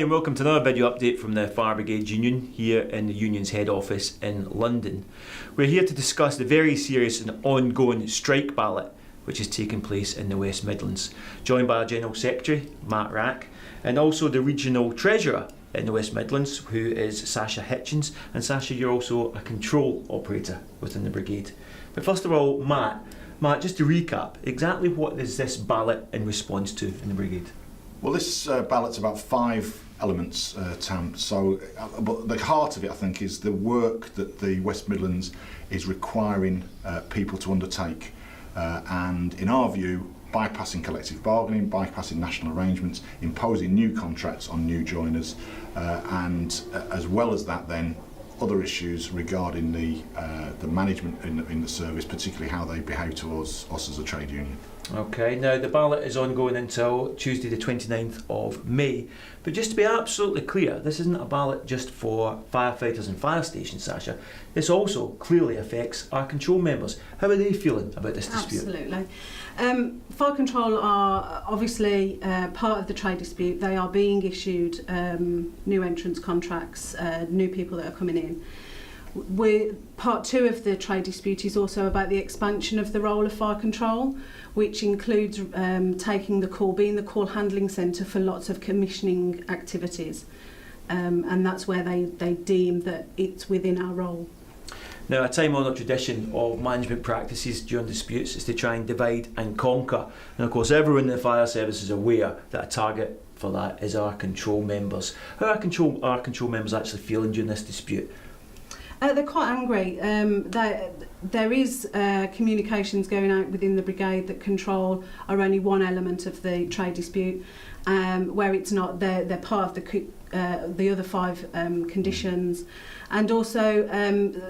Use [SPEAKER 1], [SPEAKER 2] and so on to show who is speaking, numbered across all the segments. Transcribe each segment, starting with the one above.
[SPEAKER 1] and welcome to another video update from the Fire Brigade Union here in the Union's head office in London. We're here to discuss the very serious and ongoing strike ballot which is taking place in the West Midlands, joined by our General Secretary, Matt Rack, and also the Regional Treasurer in the West Midlands, who is Sasha Hitchens. And Sasha, you're also a control operator within the brigade. But first of all, Matt, just to recap, exactly what is this ballot in response to in the brigade?
[SPEAKER 2] Well, this ballot's about 5 elements, Tam. So, but the heart of it, I think, is the work that the West Midlands is requiring people to undertake. And in our view, bypassing collective bargaining, bypassing national arrangements, imposing new contracts on new joiners, and as well as that then, other issues regarding the management in the service, particularly how they behave towards us as a trade union.
[SPEAKER 1] Okay, now the ballot is ongoing until Tuesday the 29th of May, but just to be absolutely clear, this isn't a ballot just for firefighters and fire stations, Sasha. This also clearly affects our control members. How are they feeling about this dispute?
[SPEAKER 3] Absolutely. Fire control are obviously part of the trade dispute. They are being issued new entrance contracts, new people that are coming in. Part 2 of the trade dispute is also about the expansion of the role of fire control, which includes taking the call, being the call handling centre for lots of commissioning activities, and that's where they deem that it's within our role.
[SPEAKER 1] Now, a time-honoured tradition of management practices during disputes is to try and divide and conquer. And of course, everyone in the fire service is aware that a target for that is our control members. How are our control members actually feeling during this dispute?
[SPEAKER 3] They're quite angry. There is communications going out within the brigade that control are only one element of the trade dispute, where it's not. They're part of the other 5 conditions, and also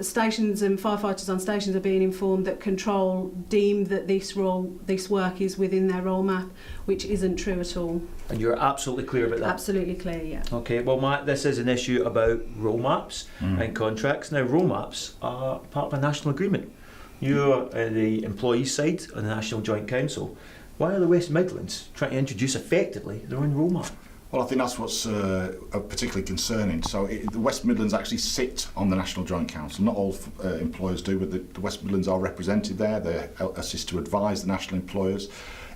[SPEAKER 3] stations and firefighters on stations are being informed that control deem that this work is within their role map, which isn't true at all.
[SPEAKER 1] And you're absolutely clear about that?
[SPEAKER 3] Absolutely clear, yeah.
[SPEAKER 1] Okay, well Matt, this is an issue about role maps and contracts. Now, role maps are part of a national agreement. You're the employee side on the National Joint Council. Why are the West Midlands trying to introduce effectively their own role map?
[SPEAKER 2] Well, I think that's what's particularly concerning. So the West Midlands actually sit on the National Joint Council. Not all employers do, but the West Midlands are represented there. They assist to advise the national employers.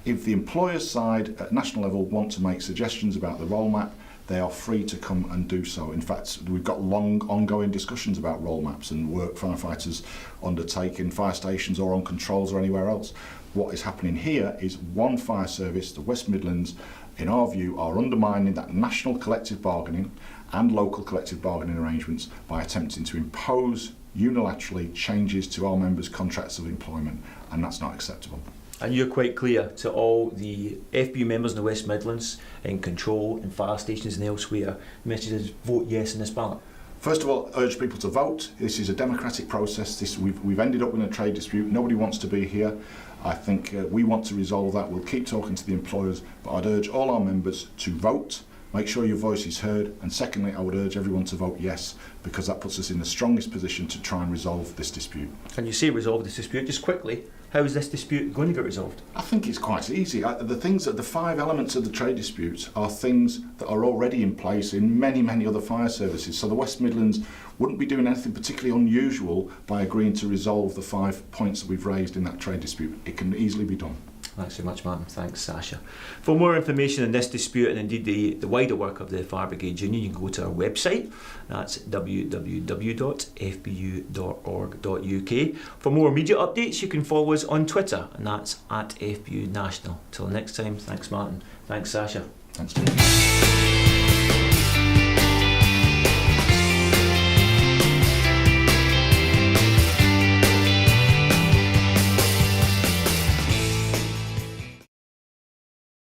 [SPEAKER 2] If the employers' side at national level want to make suggestions about the role map, they are free to come and do so. In fact, we've got long ongoing discussions about role maps and work firefighters undertake in fire stations or on controls or anywhere else. What is happening here is one fire service, the West Midlands, in our view, are undermining that national collective bargaining and local collective bargaining arrangements by attempting to impose unilaterally changes to our members' contracts of employment, and that's not acceptable.
[SPEAKER 1] And you're quite clear to all the FBU members in the West Midlands, in control, in fire stations and elsewhere, the message is vote yes in this ballot.
[SPEAKER 2] First of all, urge people to vote. This is a democratic process. We've ended up in a trade dispute. Nobody wants to be here. I think we want to resolve that. We'll keep talking to the employers, but I'd urge all our members to vote. Make sure your voice is heard. And secondly, I would urge everyone to vote yes, because that puts us in the strongest position to try and resolve this dispute.
[SPEAKER 1] And you say resolve this dispute, just quickly, how is this dispute going to get resolved?
[SPEAKER 2] I think it's quite easy. The 5 elements of the trade disputes are things that are already in place in many other fire services. So the West Midlands wouldn't be doing anything particularly unusual by agreeing to resolve the 5 points that we've raised in that trade dispute. It can easily be done.
[SPEAKER 1] Thanks so much, Martin. Thanks, Sasha. For more information on this dispute and indeed the wider work of the Fire Brigade Union, you can go to our website. That's www.fbu.org.uk. For more immediate updates, you can follow us on Twitter, and that's @FBU National. Till next time, thanks, Martin. Thanks, Sasha.
[SPEAKER 2] Thanks, Jim.